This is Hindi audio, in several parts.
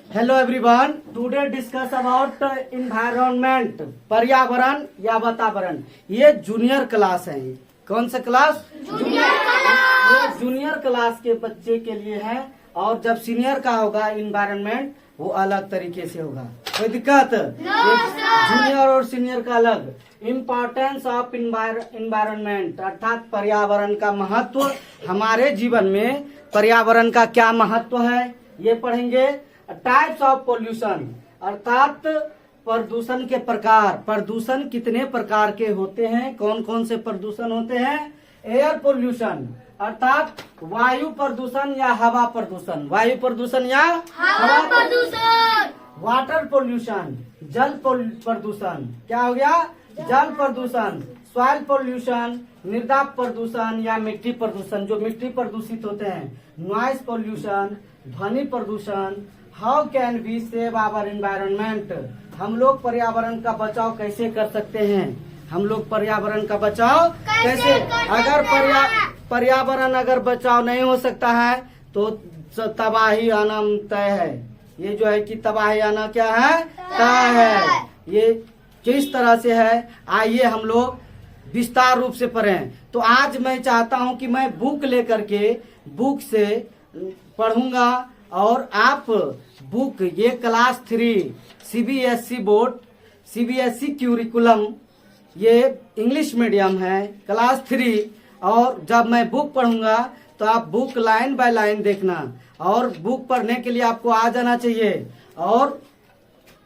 Hello everyone, today discuss about environment, पर्यावरण या वातावरण। ये जूनियर क्लास है। कौन सा क्लास? ये जूनियर क्लास के बच्चे के लिए है, और जब सीनियर का होगा इन्वायरमेंट वो अलग तरीके से होगा। कोई दिक्कत? जूनियर और सीनियर का अलग। इम्पोर्टेंस ऑफ इन्वायरमेंट अर्थात पर्यावरण का महत्व। हमारे जीवन में पर्यावरण का क्या महत्व है ये पढ़ेंगे। टाइप्स ऑफ पोल्यूशन अर्थात प्रदूषण के प्रकार। प्रदूषण कितने प्रकार के होते हैं? कौन कौन से प्रदूषण होते हैं? एयर पोल्यूशन अर्थात वायु प्रदूषण या हवा प्रदूषण। वायु प्रदूषण या हवा प्रदूषण। वाटर पोल्यूशन जल प्रदूषण। क्या हो गया? जल प्रदूषण। सॉइल पोल्यूशन मृदा प्रदूषण या मिट्टी प्रदूषण, जो मिट्टी प्रदूषित होते हैं। नॉइज पोल्यूशन ध्वनि प्रदूषण। How can we save our environment? हम लोग पर्यावरण का बचाव कैसे कर सकते हैं? हम लोग पर्यावरण का बचाव कैसे? अगर पर्यावरण अगर बचाव नहीं हो सकता है तो तबाही आना तय है। ये जो है कि तबाही आना क्या है? तय है। ये किस तरह से है आइए हम लोग विस्तार रूप से पढ़ें। तो आज मैं चाहता हूं कि मैं बुक लेकर के बुक से पढ़ूंगा, और आप बुक ये class 3 CBSE board CBSE curriculum, ये इंग्लिश मीडियम है क्लास 3। और जब मैं बुक पढ़ूंगा तो आप बुक लाइन बाय लाइन देखना, और बुक पढ़ने के लिए आपको आ जाना चाहिए। और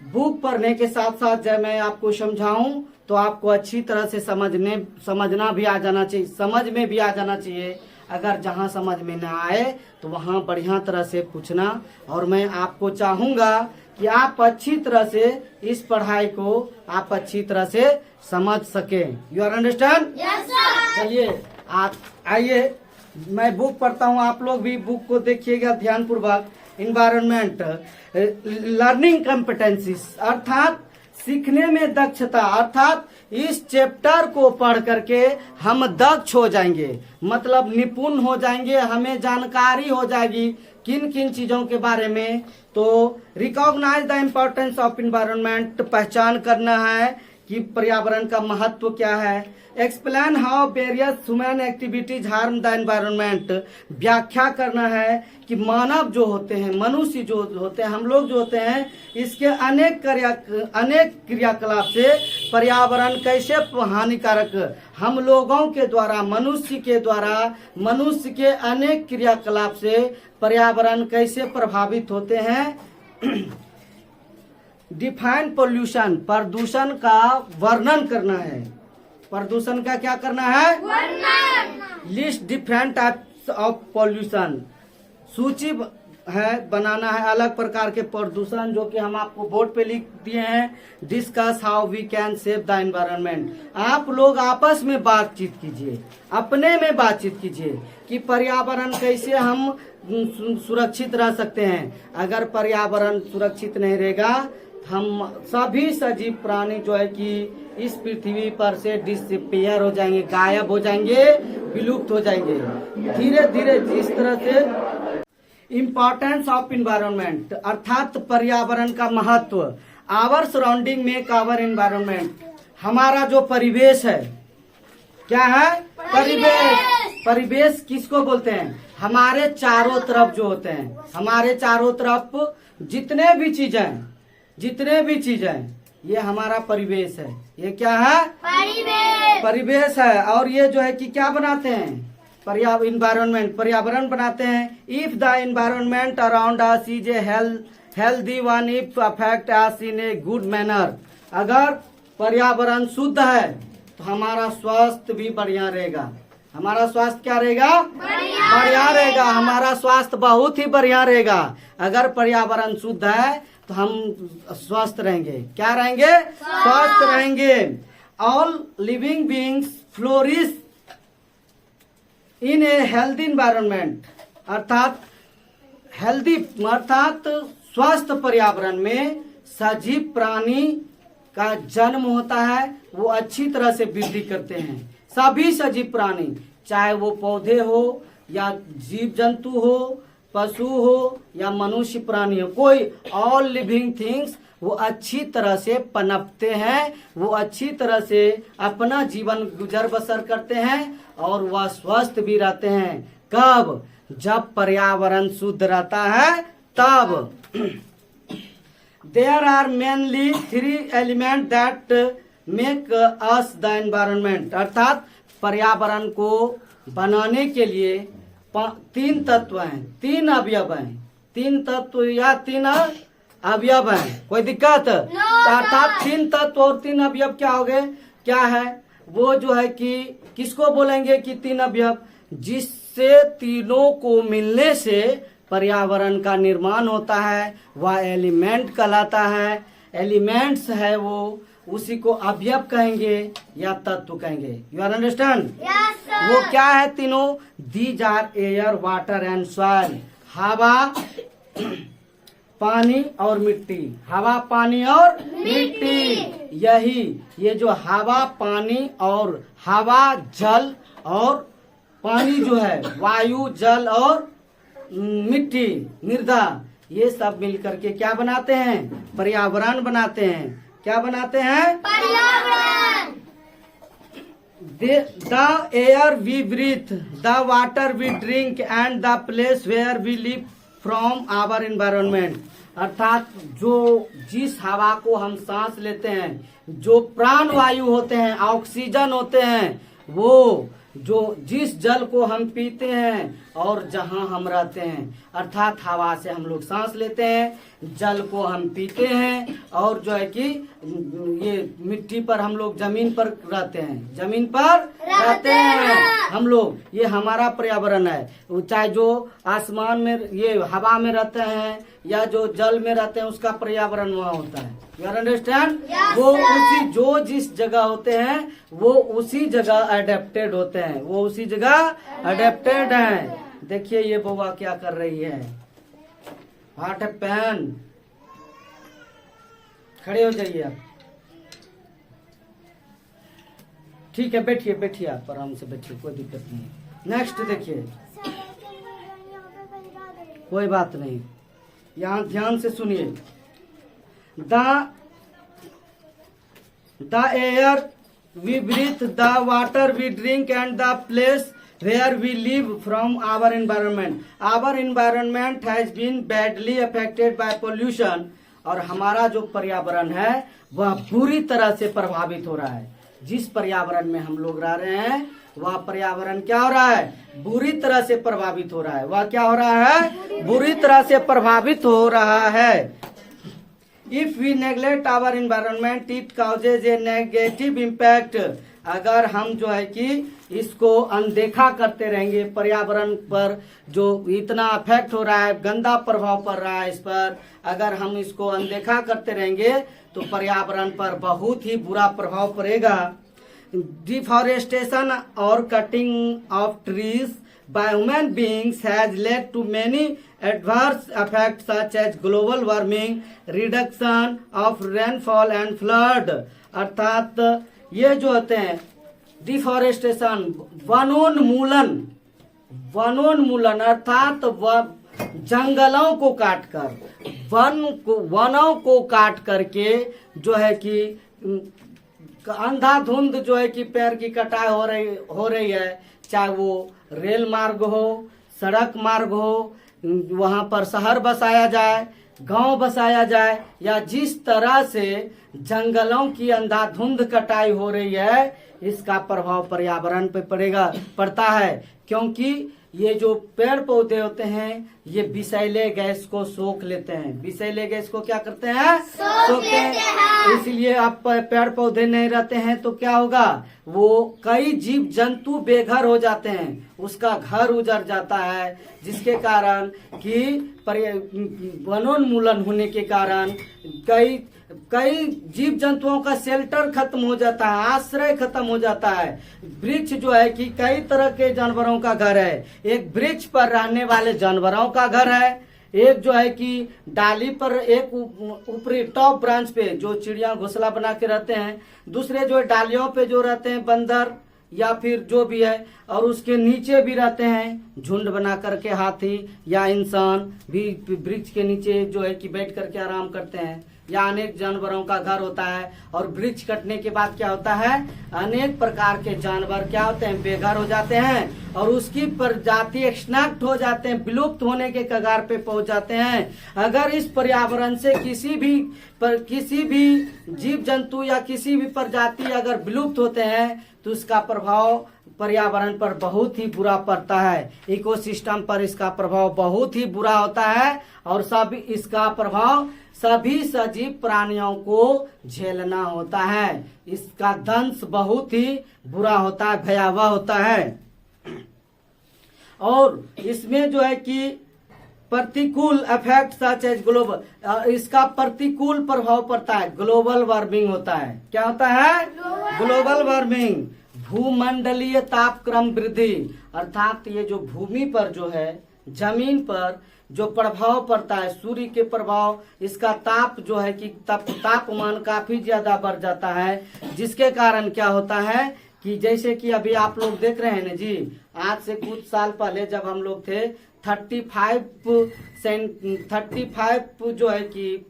बुक पढ़ने के साथ साथ जब मैं आपको समझाऊं तो आपको अच्छी तरह से समझना भी आ जाना चाहिए, समझ में भी आ जाना चाहिए। अगर जहां समझ में न आए तो वहां बढ़िया तरह से पूछना, और मैं आपको चाहूंगा कि आप अच्छी तरह से इस पढ़ाई को आप अच्छी तरह से समझ सके। You are understand? Yes sir. चलिए आइए मैं बुक पढ़ता हूँ, आप लोग भी बुक को देखिएगा ध्यान पूर्वक। इन्वायरमेंट लर्निंग कॉम्पिटेंसीज अर्थात सीखने में दक्षता, अर्थात इस चैप्टर को पढ़ करके हम दक्ष हो जाएंगे, मतलब निपुण हो जाएंगे, हमें जानकारी हो जाएगी किन किन चीजों के बारे में। तो recognise the importance of environment, पहचान करना है कि पर्यावरण का महत्व क्या है। Explain how various human activities harm the environment, व्याख्या करना है कि मानव जो होते हैं, मनुष्य जो होते हैं, हम लोग जो होते हैं, इसके अनेक क्रियाकलाप से पर्यावरण कैसे हानिकारक, हम लोगों के द्वारा, मनुष्य के द्वारा, मनुष्य के अनेक क्रियाकलाप से पर्यावरण कैसे प्रभावित होते हैं। डिफाइन पोल्यूशन, प्रदूषण का वर्णन करना है। प्रदूषण का क्या करना है? वर्णन। List different types of pollution, सूची है बनाना है अलग प्रकार के प्रदूषण, जो कि हम आपको बोर्ड पे लिख दिए हैं। Discuss how we can save the environment, आप लोग आपस में बातचीत कीजिए, अपने में बातचीत कीजिए कि पर्यावरण कैसे हम सुरक्षित रह सकते हैं। अगर पर्यावरण सुरक्षित नहीं रहेगा, हम सभी सजीव प्राणी जो है कि इस पृथ्वी पर से डिसअपियर हो जाएंगे, गायब हो जाएंगे, विलुप्त हो जाएंगे धीरे धीरे। जिस तरह से इम्पोर्टेंस ऑफ इन्वायरमेंट अर्थात पर्यावरण का महत्व। Our surrounding make our environment, हमारा जो परिवेश है, क्या है? परिवेश। परिवेश किसको बोलते हैं? हमारे चारों तरफ जो होते हैं, हमारे चारों तरफ जितने भी चीजें ये हमारा परिवेश है। ये क्या है? परिवेश है। और ये जो है कि क्या बनाते हैं? पर्यावरण बनाते हैं। If the environment around us is a healthy one, if affect us in a good manner, अगर पर्यावरण शुद्ध है तो हमारा स्वास्थ्य भी बढ़िया रहेगा। हमारा स्वास्थ्य क्या रहेगा? बढ़िया रहेगा। हमारा स्वास्थ्य बहुत ही बढ़िया रहेगा। अगर पर्यावरण शुद्ध है तो हम स्वस्थ रहेंगे। क्या रहेंगे? स्वस्थ रहेंगे। All living beings flourish in a healthy environment, अर्थात हेल्दी अर्थात स्वस्थ पर्यावरण में सजीव प्राणी का जन्म होता है, वो अच्छी तरह से वृद्धि करते हैं। सभी सजीव प्राणी, चाहे वो पौधे हो या जीव जंतु हो पशु हो या मनुष्य प्राणी हो, कोई ऑल लिविंग थिंग्स वो अच्छी तरह से पनपते हैं, वो अच्छी तरह से अपना जीवन गुजर बसर करते हैं और वह स्वस्थ भी रहते हैं। कब? जब पर्यावरण शुद्ध रहता है तब। There are mainly three elements that make us the environment। अर्थात पर्यावरण को बनाने के लिए तीन तत्व हैं, तीन अवयव हैं, तीन तत्व या तीन अवयव हैं। कोई दिक्कत? अर्थात तीन तत्व और तीन अवयव क्या हो गए? क्या है वो जो है कि किसको बोलेंगे कि तीन अवयव? जिससे तीनों को मिलने से पर्यावरण का निर्माण होता है, वह एलिमेंट कहलाता है। एलिमेंट्स है वो, उसी को अवयव कहेंगे या तत्व कहेंगे। You are understand? वो क्या है तीनों? These are air, water and soil. हवा, पानी और मिट्टी। हवा, पानी और मिट्टी। यही ये जो हवा, पानी और हवा, जल और पानी जो है, वायु, जल और मिट्टी, मृदा, ये सब मिलकर के क्या बनाते हैं? पर्यावरण बनाते हैं। क्या बनाते हैं? पर्यावरण। The air we breathe, the water we drink and the place where we live from our environment. अर्थात जो जिस हवा को हम सांस लेते हैं, जो प्राण वायु होते हैं, ऑक्सीजन होते हैं, वो जो जिस जल को हम पीते हैं और जहां हम रहते हैं, अर्थात हवा से हम लोग सांस लेते हैं, जल को हम पीते हैं और जो है कि ये मिट्टी पर हम लोग जमीन पर रहते हैं, जमीन पर रहते हैं हम लोग। ये हमारा पर्यावरण है। चाहे जो आसमान में ये हवा में रहते हैं या जो जल में रहते हैं, उसका पर्यावरण वहाँ होता है। You are understand? वो उसी जो जिस जगह होते हैं वो उसी जगह अडेप्टेड होते हैं, वो उसी जगह अडेप्टेड हैं। देखिए ये बउआ क्या कर रही है। What a pen. खड़े हो जाइए आप। ठीक है, बैठिए बैठिए, आप आराम से बैठिए, कोई दिक्कत नहीं। नेक्स्ट देखिए, कोई बात नहीं, यहाँ ध्यान से सुनिए। The air we breathe, the water we drink and the place where we live from our environment. Our environment has been badly affected by pollution। और हमारा जो पर्यावरण है वह बुरी तरह से प्रभावित हो रहा है। जिस पर्यावरण में हम लोग रह रहे हैं वह पर्यावरण क्या हो रहा है? बुरी तरह से प्रभावित हो रहा है। वह क्या हो रहा है? बुरी तरह से प्रभावित हो रहा है। If we neglect our environment, it causes a negative impact। अगर हम जो है कि इसको अनदेखा करते रहेंगे, पर्यावरण पर जो इतना अफेक्ट हो रहा है, गंदा प्रभाव पड़ रहा है इस पर, अगर हम इसको अनदेखा करते रहेंगे तो पर्यावरण पर बहुत ही बुरा प्रभाव पड़ेगा। डिफॉरेस्टेशन और cutting of trees by human beings has led to many adverse effects such as global warming, reduction of rainfall and flood। अर्थात ये जो होते हैं डिफॉरेस्टेशन, वनोन्मूलन, वनोन्मूलन अर्थात जंगलों को काटकर, वनों को काट करके जो है कि अंधाधुंध जो है कि पेड़ की कटाई हो रही है। चाहे वो रेल मार्ग हो, सड़क मार्ग हो, वहां पर शहर बसाया जाए, गांव बसाया जाए, या जिस तरह से जंगलों की अंधाधुंध कटाई हो रही है, इसका प्रभाव पर्यावरण पे पड़ता है। क्योंकि ये जो पेड़ पौधे होते हैं ये विषैले गैस को सोख लेते हैं। विषैले गैस को क्या करते हैं? सोखते हैं। इसलिए अब पेड़ पौधे नहीं रहते हैं तो क्या होगा? वो कई जीव जंतु बेघर हो जाते हैं, उसका घर उजड़ जाता है, जिसके कारण कि वनोन्मूलन होने के कारण कई जीव जंतुओं का शेल्टर खत्म हो जाता है, आश्रय खत्म हो जाता है। वृक्ष जो है कि कई तरह के जानवरों का घर है। एक वृक्ष पर रहने वाले जानवरों का घर है, एक जो है कि डाली पर, एक ऊपरी टॉप ब्रांच पे जो चिड़िया घोंसला बना के रहते हैं, दूसरे जो डालियों पे जो रहते हैं बंदर या फिर जो भी है, और उसके नीचे भी रहते हैं झुंड बना करके हाथी या इंसान भी वृक्ष के नीचे जो है कि बैठ करके आराम करते हैं, या अनेक जानवरों का घर होता है। और वृक्ष कटने के बाद क्या होता है, अनेक प्रकार के जानवर क्या होते हैं, बेघर हो जाते हैं और उसकी प्रजाति एक्सटिंक्ट हो जाते हैं, विलुप्त होने के कगार पे पहुंच जाते हैं। अगर इस पर्यावरण से किसी भी जीव जंतु या किसी भी प्रजाति अगर विलुप्त होते हैं तो उसका प्रभाव पर्यावरण पर बहुत ही बुरा पड़ता है, इकोसिस्टम पर इसका प्रभाव बहुत ही बुरा होता है। और इसका प्रभाव सभी सजीव प्राणियों को झेलना होता है। इसका दंश बहुत ही बुरा होता है, भयावह होता है। और इसमें जो है कि प्रतिकूल इफेक्ट सच एज ग्लोबल, इसका प्रतिकूल प्रभाव पड़ता है, ग्लोबल वार्मिंग होता है। क्या होता है, ग्लोबल वार्मिंग, भूमंडलीय तापक्रम वृद्धि, अर्थात ये जो भूमि पर जो है, जमीन पर जो प्रभाव पड़ता है सूर्य के प्रभाव, इसका ताप जो है कि तापमान काफी ज्यादा बढ़ जाता है, जिसके कारण क्या होता है कि जैसे कि अभी आप लोग देख रहे हैं ना जी, आज से कुछ साल पहले जब हम लोग थे 35 जो है कि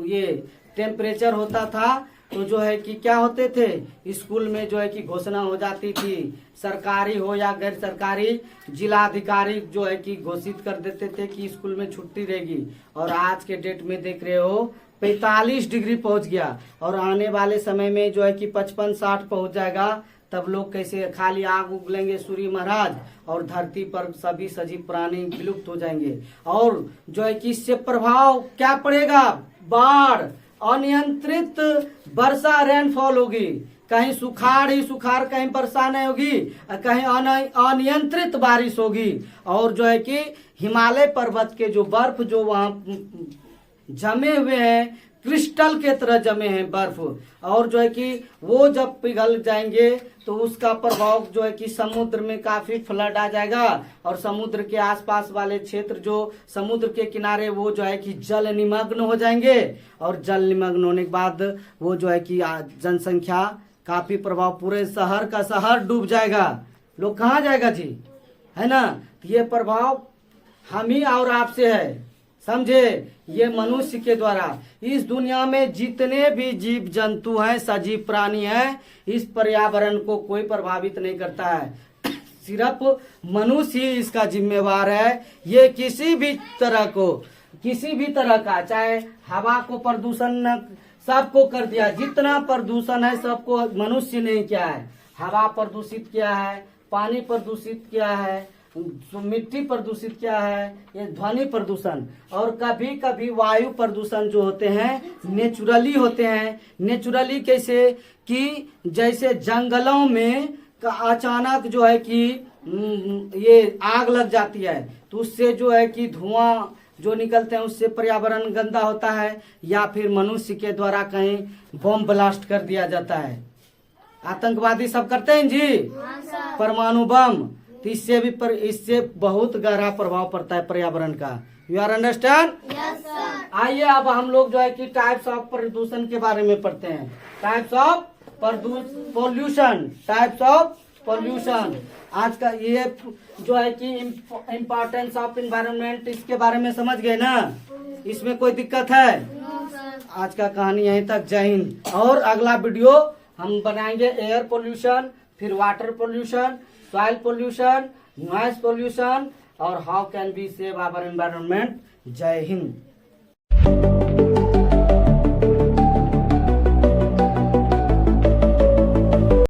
ये टेम्परेचर होता था, तो जो है कि क्या होते थे, स्कूल में जो है कि घोषणा हो जाती थी, सरकारी हो या गैर सरकारी, जिलाधिकारी जो है कि घोषित कर देते थे कि स्कूल में छुट्टी रहेगी। और आज के डेट में देख रहे हो 45 डिग्री पहुंच गया, और आने वाले समय में जो है कि 55-60 पहुंच जाएगा। तब लोग कैसे खाली आग उगलेंगे सूर्य महाराज, और धरती पर सभी सजीव प्राणी विलुप्त हो जाएंगे। और जो है कि इससे प्रभाव क्या पड़ेगा, बाढ़, अनियंत्रित वर्षा, रेनफॉल होगी, कहीं सुखाड़ ही सुखाड़, कहीं वर्षा नहीं होगी, कहीं अनियंत्रित बारिश होगी। और जो है कि हिमालय पर्वत के जो बर्फ जो वहाँ जमे हुए हैं, क्रिस्टल के तरह जमे हैं बर्फ, और जो है कि वो जब पिघल जाएंगे तो उसका प्रभाव जो है कि समुद्र में काफी फ्लड आ जाएगा। और समुद्र के आसपास वाले क्षेत्र जो समुद्र के किनारे, वो जो है कि जल निमग्न हो जाएंगे। और जल निमग्न होने के बाद वो जो है कि जनसंख्या काफी प्रभाव, पूरे शहर का शहर डूब जाएगा। लोग कहाँ जाएगा जी, है ना। ये प्रभाव हम ही और आपसे है, समझे। ये मनुष्य के द्वारा इस दुनिया में जितने भी जीव जंतु हैं, सजीव प्राणी हैं, इस पर्यावरण को कोई प्रभावित नहीं करता है, सिर्फ मनुष्य ही इसका जिम्मेवार है। ये किसी भी तरह का, चाहे हवा को प्रदूषण सबको कर दिया, जितना प्रदूषण है सबको मनुष्य ने किया है। हवा प्रदूषित किया है, पानी प्रदूषित किया है, मिट्टी प्रदूषित क्या है, ये ध्वनि प्रदूषण। और कभी कभी वायु प्रदूषण जो होते हैं नेचुरली होते हैं। नेचुरली कैसे कि जैसे जंगलों में अचानक जो है कि ये आग लग जाती है, तो उससे जो है कि धुआं जो निकलते हैं, उससे पर्यावरण गंदा होता है। या फिर मनुष्य के द्वारा कहीं बम ब्लास्ट कर दिया जाता है, आतंकवादी सब करते हैं जी, परमाणु बम, तो इससे बहुत गहरा प्रभाव पड़ता है पर्यावरण का। You are understand? आइए अब हम लोग जो है कि टाइप्स ऑफ प्रदूषण के बारे में पढ़ते हैं। Types of pollution, types of pollution. आज का ये जो है कि इम्पोर्टेंस ऑफ एनवायरनमेंट, इसके बारे में समझ गए ना, इसमें कोई दिक्कत है? आज का कहानी यहीं तक। जय हिंद। और अगला वीडियो हम बनाएंगे एयर पोल्यूशन, फिर water pollution, soil pollution, noise pollution, और how can be save our environment. जय हिंद।